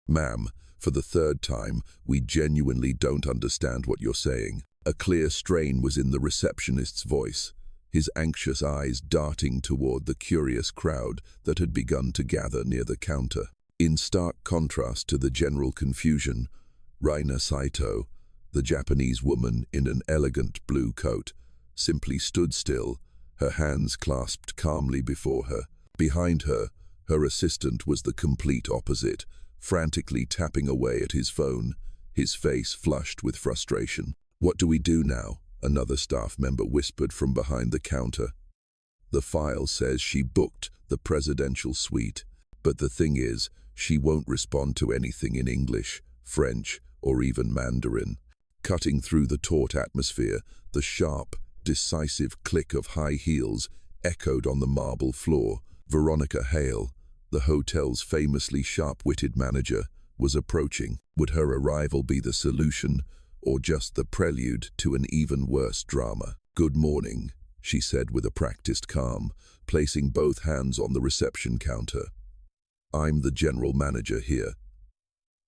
Ma'am, for the third time, we genuinely don't understand what you're saying. A clear strain was in the receptionist's voice, his anxious eyes darting toward the curious crowd that had begun to gather near the counter. In stark contrast to the general confusion, Rina Saito, the Japanese woman in an elegant blue coat, simply stood still, her hands clasped calmly before her. Behind her, her assistant was the complete opposite, frantically tapping away at his phone, his face flushed with frustration. "What do we do now?" another staff member whispered from behind the counter. "The file says she booked the presidential suite, but the thing is, she won't respond to anything in English, French, or even Mandarin." Cutting through the taut atmosphere, the sharp, decisive click of high heels echoed on the marble floor. Veronica Hale, the hotel's famously sharp-witted manager, was approaching. Would her arrival be the solution, or just the prelude to an even worse drama? "Good morning," she said with a practiced calm, placing both hands on the reception counter. "I'm the general manager here.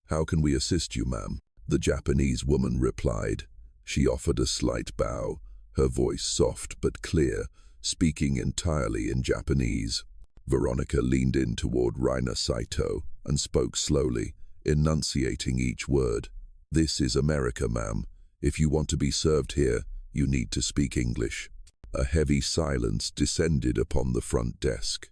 How can we assist you, ma'am?" The Japanese woman replied. She offered a slight bow, her voice soft but clear, speaking entirely in Japanese. Veronica leaned in toward Rina Saito and spoke slowly, enunciating each word. "This is America, ma'am. If you want to be served here, you need to speak English." A heavy silence descended upon the front desk.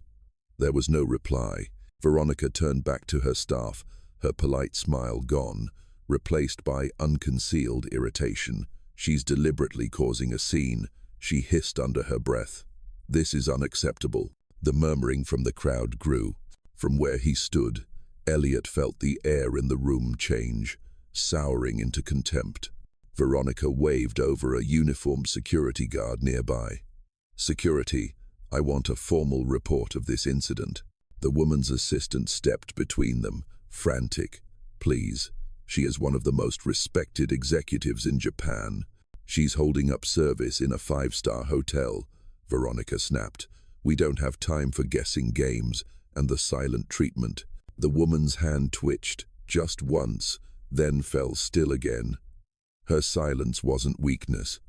There was no reply. Veronica turned back to her staff, her polite smile gone, replaced by unconcealed irritation. "She's deliberately causing a scene," she hissed under her breath. "This is unacceptable." The murmuring from the crowd grew. From where he stood, Elliot felt the air in the room change, souring into contempt. Veronica waved over a uniformed security guard nearby. "Security, I want a formal report of this incident." The woman's assistant stepped between them, frantic. "Please, she is one of the most respected executives in Japan. She's holding up service in a 5-star hotel," Veronica snapped. "We don't have time for guessing games and the silent treatment." The woman's hand twitched, just once, then fell still again. Her silence wasn't weakness.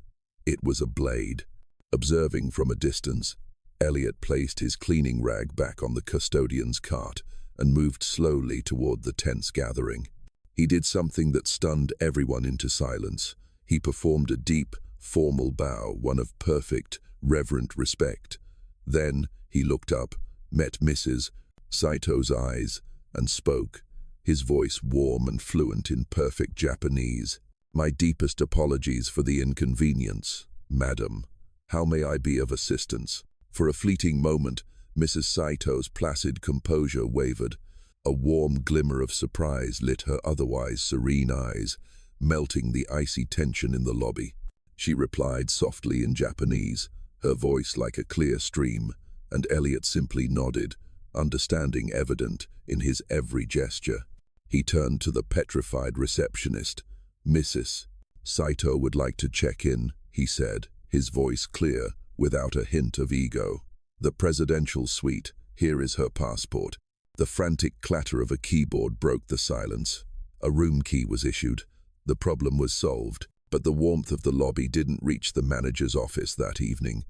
It was a blade. Observing from a distance, Elliot placed his cleaning rag back on the custodian's cart and moved slowly toward the tense gathering. He did something that stunned everyone into silence. He performed a deep, formal bow, one of perfect, reverent respect. Then he looked up, met Mrs. Saito's eyes, and spoke, his voice warm and fluent in perfect Japanese. "My deepest apologies for the inconvenience, madam. How may I be of assistance?" For a fleeting moment, Mrs. Saito's placid composure wavered. A warm glimmer of surprise lit her otherwise serene eyes, melting the icy tension in the lobby. She replied softly in Japanese, her voice like a clear stream, and Elliot simply nodded, understanding evident in his every gesture. He turned to the petrified receptionist. "Mrs. Saito would like to check in," he said, his voice clear, without a hint of ego. "The presidential suite, here is her passport." The frantic clatter of a keyboard broke the silence. A room key was issued. The problem was solved, but the warmth of the lobby didn't reach the manager's office that evening.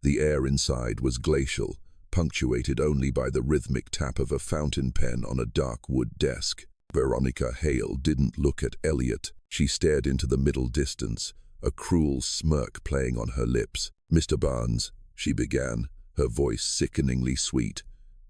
The air inside was glacial, punctuated only by the rhythmic tap of a fountain pen on a dark wood desk. Veronica Hale didn't look at Elliot. She stared into the middle distance, a cruel smirk playing on her lips. "Mr. Barnes," she began, her voice sickeningly sweet.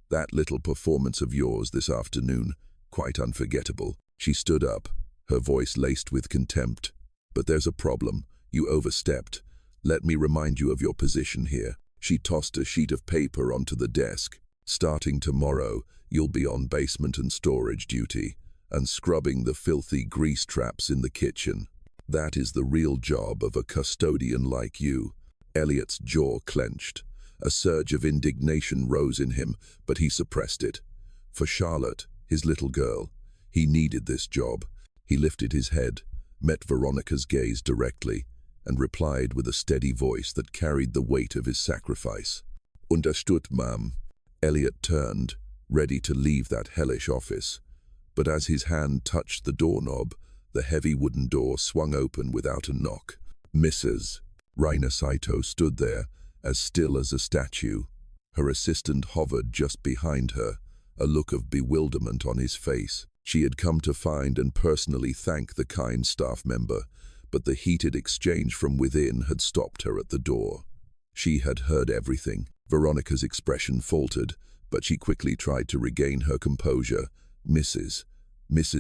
"That little performance of yours this afternoon, quite unforgettable." She stood up, her voice laced with contempt. "But there's a problem. You overstepped. Let me remind you of your position here." She tossed a sheet of paper onto the desk. "Starting tomorrow, you'll be on basement and storage duty, and scrubbing the filthy grease traps in the kitchen. That is the real job of a custodian like you." Elliot's jaw clenched. A surge of indignation rose in him, but he suppressed it. For Charlotte, his little girl, he needed this job. He lifted his head, met Veronica's gaze directly, and replied with a steady voice that carried the weight of his sacrifice. "Understood, ma'am." Elliot turned, ready to leave that hellish office. but as his hand touched the doorknob, the heavy wooden door swung open without a knock. Mrs. Reina Saito stood there, as still as a statue. Her assistant hovered just behind her, a look of bewilderment on his face. She had come to find and personally thank the kind staff member, but the heated exchange from within had stopped her at the door. She had heard everything. Veronica's expression faltered, but she quickly tried to regain her composure. Mrs.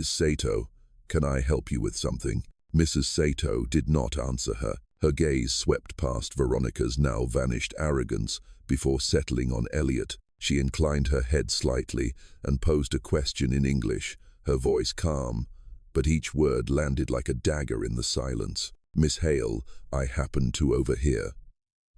Saito, can I help you with something? Mrs. Saito did not answer her. Her gaze swept past Veronica's now vanished arrogance before settling on Elliot. She inclined her head slightly and posed a question in English, her voice calm, but each word landed like a dagger in the silence. Miss Hale, I happen to overhear.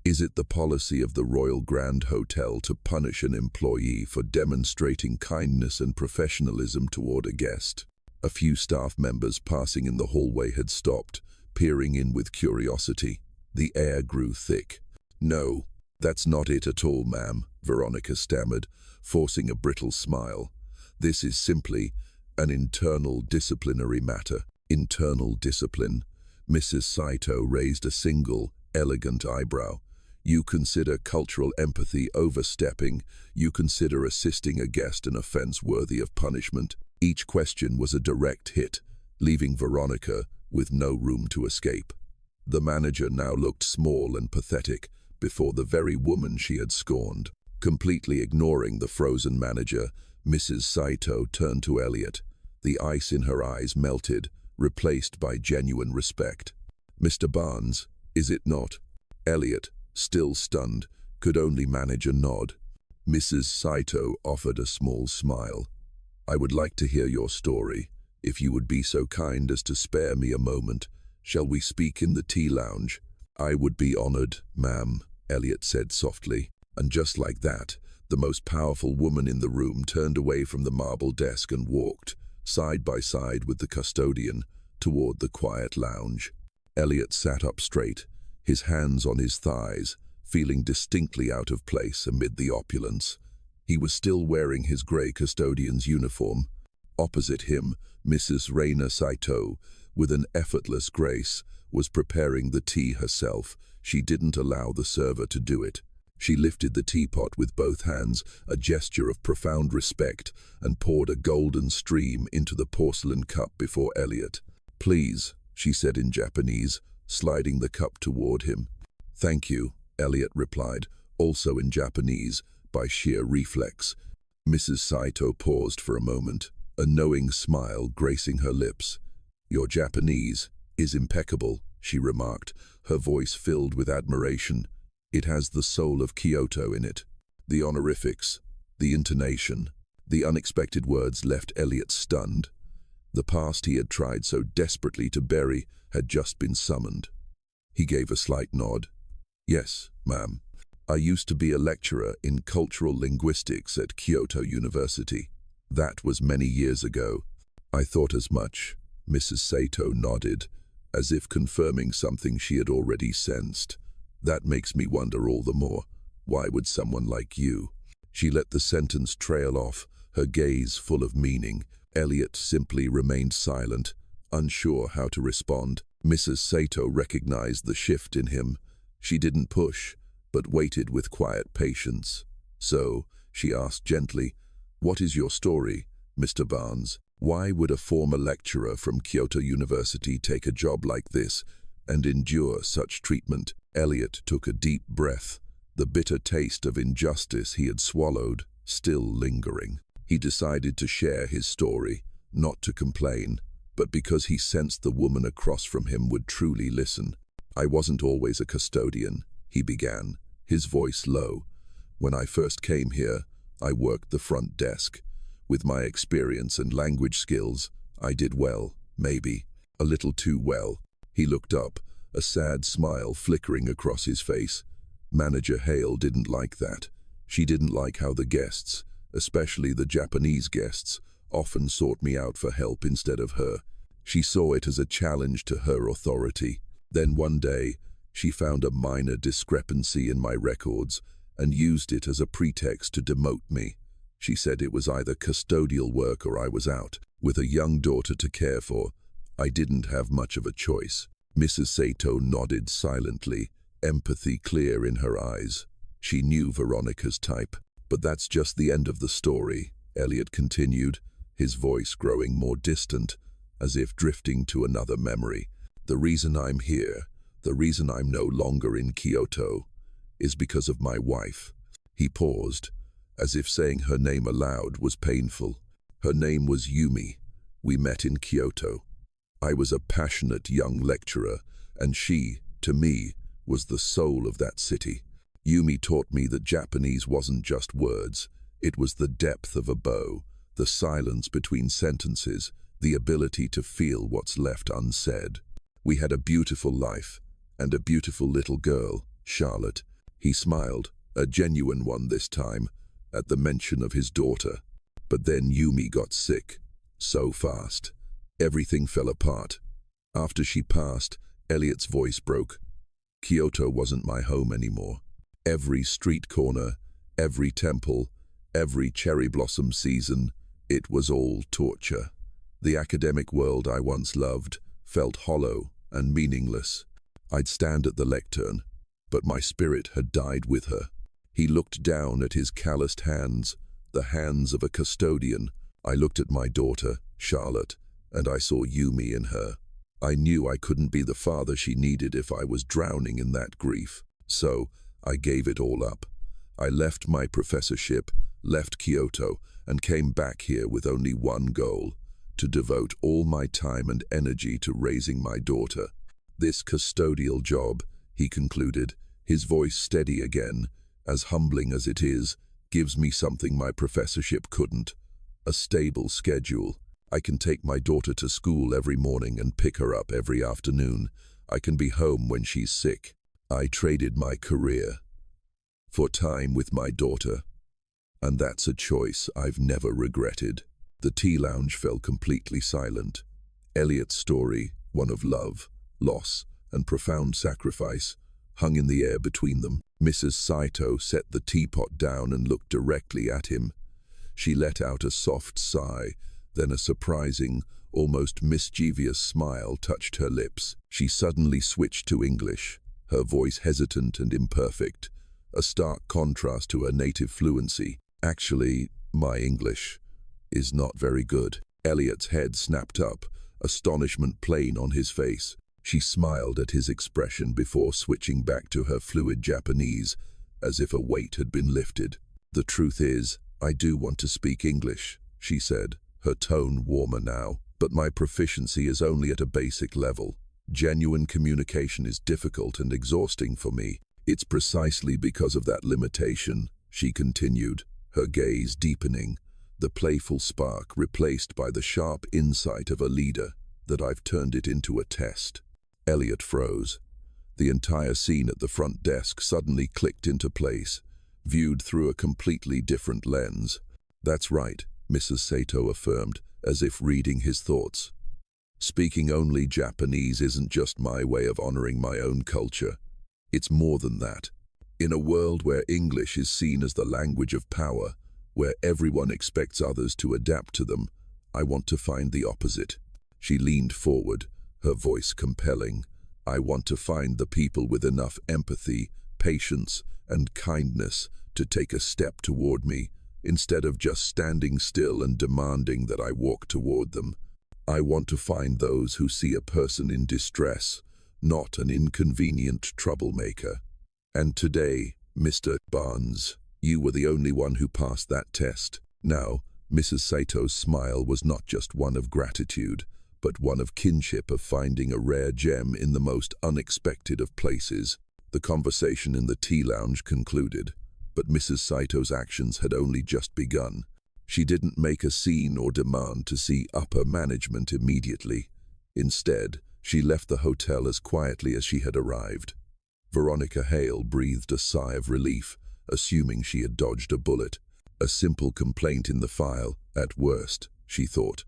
Is it the policy of the Royal Grand Hotel to punish an employee for demonstrating kindness and professionalism toward a guest? A few staff members passing in the hallway had stopped, peering in with curiosity. The air grew thick. No, that's not it at all, ma'am, Veronica stammered, forcing a brittle smile. This is simply an internal disciplinary matter. Internal discipline? Mrs. Saito raised a single, elegant eyebrow. You consider cultural empathy overstepping. You consider assisting a guest an offense worthy of punishment. Each question was a direct hit, leaving Veronica with no room to escape. The manager now looked small and pathetic before the very woman she had scorned. Completely ignoring the frozen manager, Mrs. Saito turned to Elliot. The ice in her eyes melted, replaced by genuine respect. Mr. Barnes, is it not? Elliot, still stunned, could only manage a nod. Mrs. Saito offered a small smile. I would like to hear your story. If you would be so kind as to spare me a moment, shall we speak in the tea lounge? I would be honored, ma'am, Elliot said softly. And just like that, the most powerful woman in the room turned away from the marble desk and walked, side by side with the custodian, toward the quiet lounge. Elliot sat up straight, his hands on his thighs, feeling distinctly out of place amid the opulence. He was still wearing his grey custodian's uniform. Opposite him, Mrs. Reina Saito, with an effortless grace, was preparing the tea herself. She didn't allow the server to do it. She lifted the teapot with both hands, a gesture of profound respect, and poured a golden stream into the porcelain cup before Elliot. Please, she said in Japanese, sliding the cup toward him. Thank you, Elliot replied, also in Japanese, by sheer reflex. Mrs. Saito paused for a moment, a knowing smile gracing her lips. Your Japanese is impeccable, she remarked, her voice filled with admiration. It has the soul of Kyoto in it. The honorifics, the intonation, the unexpected words left Elliot stunned. The past he had tried so desperately to bury had just been summoned. He gave a slight nod. Yes, ma'am. I used to be a lecturer in cultural linguistics at Kyoto University. That was many years ago. I thought as much. Mrs. Saito nodded, as if confirming something she had already sensed. That makes me wonder all the more. Why would someone like you? She let the sentence trail off, her gaze full of meaning. Elliot simply remained silent, unsure how to respond. Mrs. Saito recognized the shift in him. She didn't push, but waited with quiet patience. So, she asked gently, What is your story, Mr. Barnes? Why would a former lecturer from Kyoto University take a job like this and endure such treatment? Elliot took a deep breath, the bitter taste of injustice he had swallowed still lingering. He decided to share his story, not to complain, but because he sensed the woman across from him would truly listen. I wasn't always a custodian, he began, his voice low. When I first came here, I worked the front desk. With my experience and language skills, I did well, maybe, a little too well. He looked up, a sad smile flickering across his face. Manager Hale didn't like that. She didn't like how the guests, especially the Japanese guests, often sought me out for help instead of her. She saw it as a challenge to her authority. Then one day, she found a minor discrepancy in my records and used it as a pretext to demote me. She said it was either custodial work or I was out. With a young daughter to care for, I didn't have much of a choice. Mrs. Sato nodded silently, empathy clear in her eyes. She knew Veronica's type. But that's just the end of the story, Elliot continued, his voice growing more distant, as if drifting to another memory. The reason I'm here, the reason I'm no longer in Kyoto, is because of my wife. He paused, as if saying her name aloud was painful. Her name was Yumi. We met in Kyoto. I was a passionate young lecturer, and she, to me, was the soul of that city. Yumi taught me that Japanese wasn't just words, it was the depth of a bow, the silence between sentences, the ability to feel what's left unsaid. We had a beautiful life, and a beautiful little girl, Charlotte. He smiled, a genuine one this time, at the mention of his daughter. But then Yumi got sick, so fast. Everything fell apart. After she passed, Elliot's voice broke. Kyoto wasn't my home anymore. Every street corner, every temple, every cherry blossom season, it was all torture. The academic world I once loved felt hollow and meaningless. I'd stand at the lectern, but my spirit had died with her. He looked down at his calloused hands, the hands of a custodian. I looked at my daughter, Charlotte, and I saw Yumi in her. I knew I couldn't be the father she needed if I was drowning in that grief. So, I gave it all up. I left my professorship, left Kyoto, and came back here with only one goal: to devote all my time and energy to raising my daughter. This custodial job, he concluded, his voice steady again, as humbling as it is, gives me something my professorship couldn't: a stable schedule. I can take my daughter to school every morning and pick her up every afternoon. I can be home when she's sick. I traded my career for time with my daughter, and that's a choice I've never regretted. The tea lounge fell completely silent. Elliot's story, one of love, loss, and profound sacrifice, hung in the air between them. Mrs. Saito set the teapot down and looked directly at him. She let out a soft sigh, then a surprising, almost mischievous smile touched her lips. She suddenly switched to English, her voice hesitant and imperfect, a stark contrast to her native fluency. Actually, my English is not very good. Elliot's head snapped up, astonishment plain on his face. She smiled at his expression before switching back to her fluid Japanese, as if a weight had been lifted. The truth is, I do want to speak English, she said, her tone warmer now, but my proficiency is only at a basic level. Genuine communication is difficult and exhausting for me. It's precisely because of that limitation, she continued, her gaze deepening, the playful spark replaced by the sharp insight of a leader, that I've turned it into a test. Elliot froze. The entire scene at the front desk suddenly clicked into place, viewed through a completely different lens. That's right, Mrs. Sato affirmed, as if reading his thoughts. Speaking only Japanese isn't just my way of honoring my own culture. It's more than that. In a world where English is seen as the language of power, where everyone expects others to adapt to them, I want to find the opposite. She leaned forward, her voice compelling. I want to find the people with enough empathy, patience, and kindness to take a step toward me, instead of just standing still and demanding that I walk toward them. I want to find those who see a person in distress, not an inconvenient troublemaker. And today, Mr. Barnes, you were the only one who passed that test. Now, Mrs. Sato's smile was not just one of gratitude, but one of kinship, of finding a rare gem in the most unexpected of places. The conversation in the tea lounge concluded, but Mrs. Sato's actions had only just begun. She didn't make a scene or demand to see upper management immediately. Instead, she left the hotel as quietly as she had arrived. Veronica Hale breathed a sigh of relief, assuming she had dodged a bullet. A simple complaint in the file, at worst, she thought.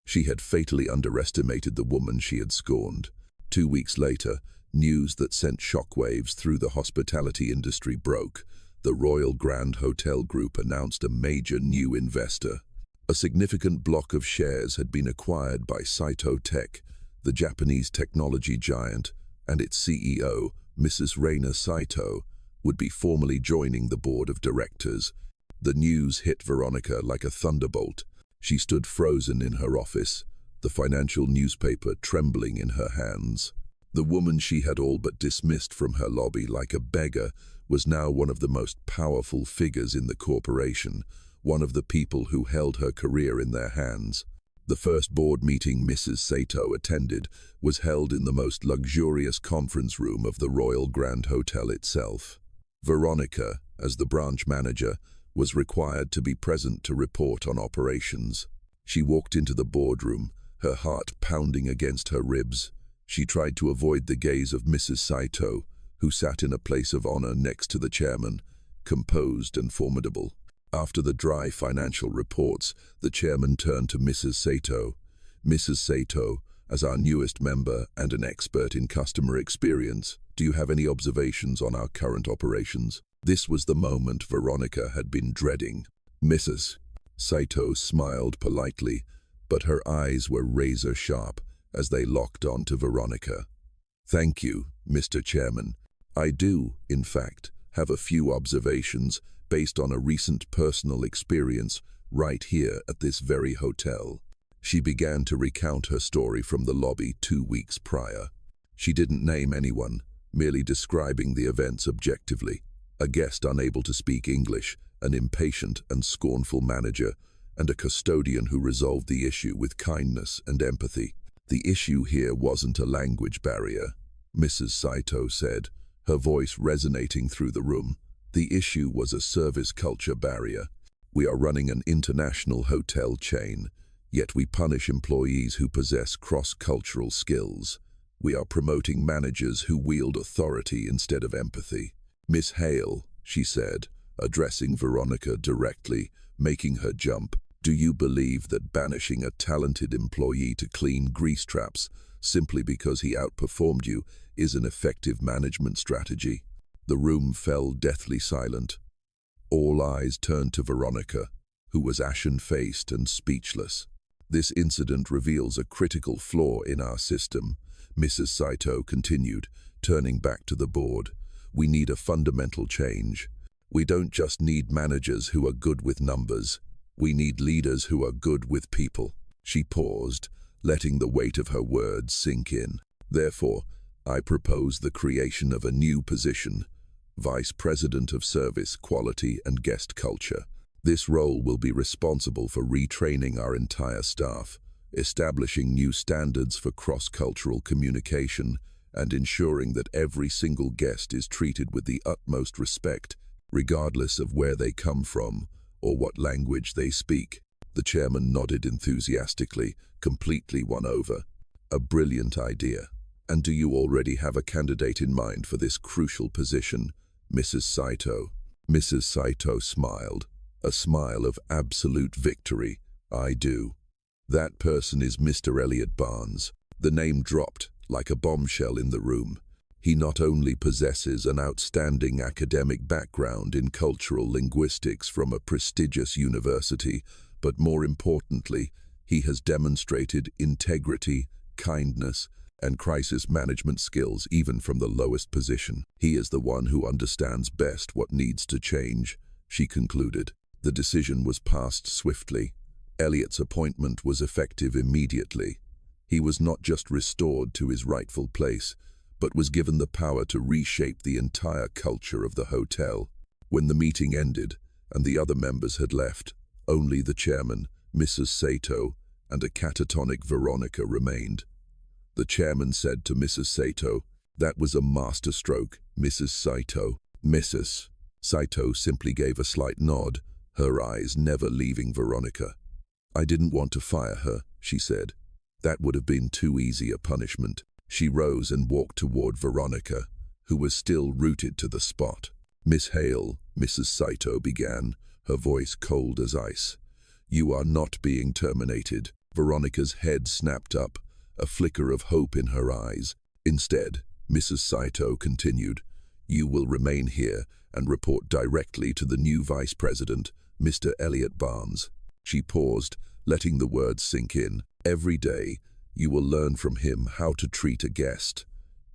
She had fatally underestimated the woman she had scorned. 2 weeks later, news that sent shockwaves through the hospitality industry broke. the Royal Grand Hotel Group announced a major new investor. A significant block of shares had been acquired by Saito Tech, the Japanese technology giant, and its CEO, Mrs. Reina Saito, would be formally joining the board of directors. The news hit Veronica like a thunderbolt. She stood frozen in her office, the financial newspaper trembling in her hands. The woman she had all but dismissed from her lobby like a beggar was now one of the most powerful figures in the corporation, one of the people who held her career in their hands. The first board meeting Mrs. Saito attended was held in the most luxurious conference room of the Royal Grand Hotel itself. Veronica, as the branch manager, was required to be present to report on operations. She walked into the boardroom, her heart pounding against her ribs. She tried to avoid the gaze of Mrs. Saito, who sat in a place of honor next to the chairman, composed and formidable. After the dry financial reports, the chairman turned to Mrs. Saito. "Mrs. Saito, as our newest member and an expert in customer experience, do you have any observations on our current operations?" This was the moment Veronica had been dreading. Mrs. Saito smiled politely, but her eyes were razor-sharp as they locked onto Veronica. "Thank you, Mr. Chairman. I do, in fact, have a few observations based on a recent personal experience right here at this very hotel." She began to recount her story from the lobby 2 weeks prior. She didn't name anyone, merely describing the events objectively. A guest unable to speak English, an impatient and scornful manager, and a custodian who resolved the issue with kindness and empathy. "The issue here wasn't a language barrier," Mrs. Saito said, her voice resonating through the room. "The issue was a service culture barrier. We are running an international hotel chain, yet we punish employees who possess cross-cultural skills. We are promoting managers who wield authority instead of empathy." "Miss Hale," she said, addressing Veronica directly, making her jump, "do you believe that banishing a talented employee to clean grease traps simply because he outperformed you is an effective management strategy?" The room fell deathly silent. All eyes turned to Veronica, who was ashen-faced and speechless. "This incident reveals a critical flaw in our system," Mrs. Saito continued, turning back to the board. "We need a fundamental change. We don't just need managers who are good with numbers. We need leaders who are good with people." She paused, letting the weight of her words sink in. "Therefore, I propose the creation of a new position, Vice President of Service, Quality and Guest Culture. This role will be responsible for retraining our entire staff, establishing new standards for cross-cultural communication, and ensuring that every single guest is treated with the utmost respect, regardless of where they come from or what language they speak." The chairman nodded enthusiastically, completely won over. "A brilliant idea. And do you already have a candidate in mind for this crucial position, Mrs. Saito?" Mrs. Saito smiled, a smile of absolute victory. "I do. That person is Mr. Elliot Barnes." The name dropped like a bombshell in the room. He not only possesses an outstanding academic background in cultural linguistics from a prestigious university, but more importantly, he has demonstrated integrity, kindness, and crisis management skills even from the lowest position. "He is the one who understands best what needs to change," she concluded. The decision was passed swiftly. Elliot's appointment was effective immediately. He was not just restored to his rightful place, but was given the power to reshape the entire culture of the hotel. When the meeting ended and the other members had left, only the chairman, Mrs. Saito, and a catatonic Veronica remained. The chairman said to Mrs. Saito, "That was a masterstroke, Mrs. Saito." Mrs. Saito simply gave a slight nod, her eyes never leaving Veronica. "I didn't want to fire her," she said. "That would have been too easy a punishment." She rose and walked toward Veronica, who was still rooted to the spot. "Miss Hale," Mrs. Saito began, her voice cold as ice. "You are not being terminated." Veronica's head snapped up, a flicker of hope in her eyes. "Instead," Mrs. Saito continued, "you will remain here and report directly to the new vice president, Mr. Elliot Barnes. She paused, letting the words sink in. Every day, you will learn from him how to treat a guest.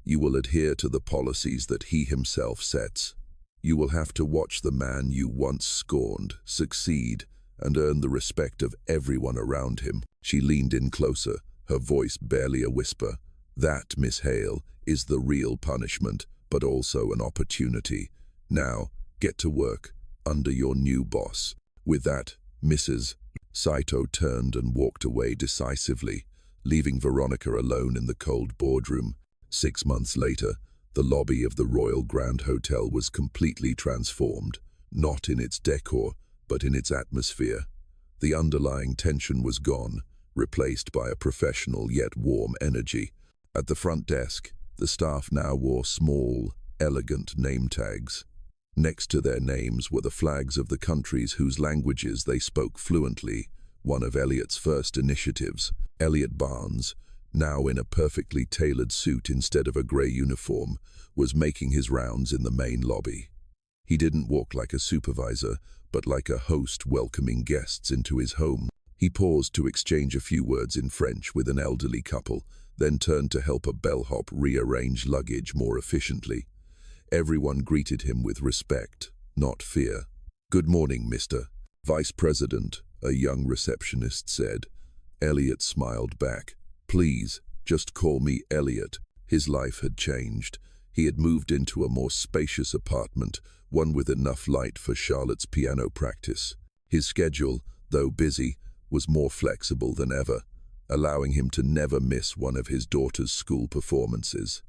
You will adhere to the policies that he himself sets. You will have to watch the man you once scorned succeed and earn the respect of everyone around him. She leaned in closer, her voice barely a whisper. That, Miss Hale, is the real punishment, but also an opportunity. Now, get to work, under your new boss. With that, Mrs. Saito turned and walked away decisively, leaving Veronica alone in the cold boardroom. 6 months later, the lobby of the Royal Grand Hotel was completely transformed, not in its decor, but in its atmosphere. The underlying tension was gone, replaced by a professional yet warm energy. At the front desk, the staff now wore small, elegant name tags. Next to their names were the flags of the countries whose languages they spoke fluently, one of Elliot's first initiatives. Elliot Barnes, now in a perfectly tailored suit instead of a grey uniform, was making his rounds in the main lobby. He didn't walk like a supervisor, but like a host welcoming guests into his home. He paused to exchange a few words in French with an elderly couple, then turned to help a bellhop rearrange luggage more efficiently. Everyone greeted him with respect, not fear. "Good morning, Mr. Vice President," a young receptionist said. Elliot smiled back. "Please, just call me Elliot." His life had changed. He had moved into a more spacious apartment, one with enough light for Charlotte's piano practice. His schedule, though busy, was more flexible than ever, allowing him to never miss one of his daughter's school performances.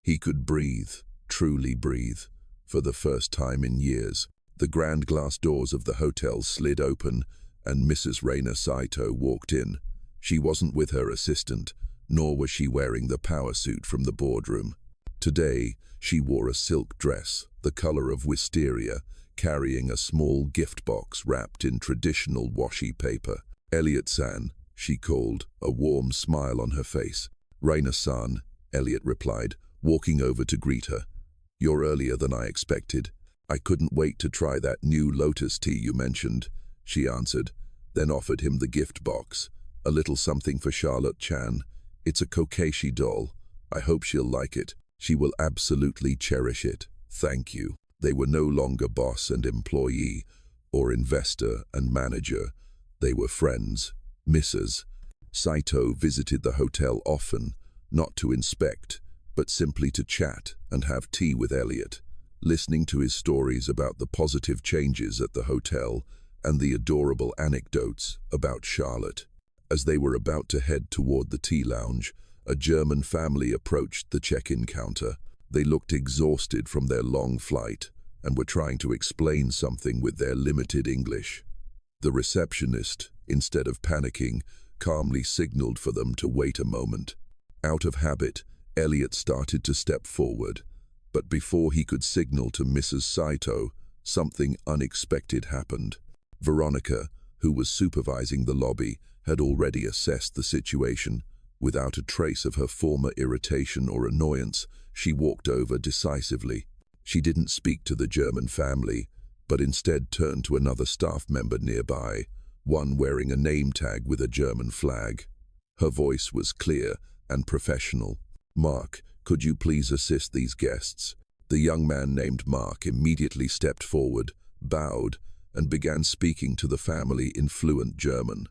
He could breathe, truly breathe, for the first time in years. The grand glass doors of the hotel slid open, and Mrs. Raina Saito walked in. She wasn't with her assistant, nor was she wearing the power suit from the boardroom. Today, she wore a silk dress, the color of wisteria, carrying a small gift box wrapped in traditional washi paper. "Elliot-san," she called, a warm smile on her face. "Raina-san," Elliot replied, walking over to greet her. "You're earlier than I expected. I couldn't wait to try that new lotus tea you mentioned," she answered, then offered him the gift box. "A little something for Charlotte-chan. It's a kokeshi doll. I hope she'll like it. She will absolutely cherish it. Thank you." They were no longer boss and employee, or investor and manager. They were friends. Mrs. Saito visited the hotel often, not to inspect, but simply to chat and have tea with Elliot, listening to his stories about the positive changes at the hotel and the adorable anecdotes about Charlotte. As they were about to head toward the tea lounge, a German family approached the check-in counter. They looked exhausted from their long flight and were trying to explain something with their limited English. The receptionist, instead of panicking, calmly signaled for them to wait a moment. Out of habit, Elliot started to step forward, but before he could signal to Mrs. Saito, something unexpected happened. Veronica, who was supervising the lobby, had already assessed the situation. Without a trace of her former irritation or annoyance, she walked over decisively. She didn't speak to the German family, but instead turned to another staff member nearby, one wearing a name tag with a German flag. Her voice was clear and professional. "Mark, could you please assist these guests?" The young man named Mark immediately stepped forward, bowed, and began speaking to the family in fluent German.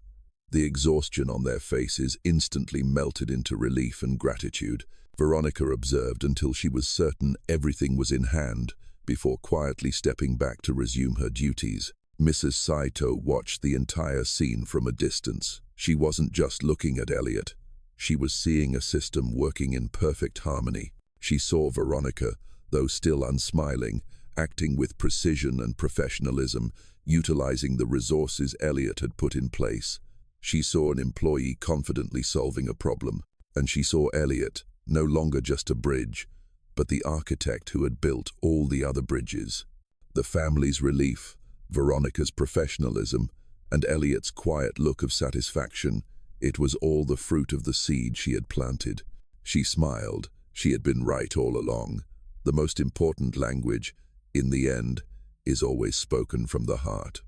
The exhaustion on their faces instantly melted into relief and gratitude. Veronica observed until she was certain everything was in hand, before quietly stepping back to resume her duties. Mrs. Saito watched the entire scene from a distance. She wasn't just looking at Elliot. She was seeing a system working in perfect harmony. She saw Veronica, though still unsmiling, acting with precision and professionalism, utilizing the resources Elliot had put in place. She saw an employee confidently solving a problem, and she saw Elliot, no longer just a bridge, but the architect who had built all the other bridges. The family's relief, Veronica's professionalism, and Elliot's quiet look of satisfaction, it was all the fruit of the seed she had planted. She smiled. She had been right all along. The most important language, in the end, is always spoken from the heart.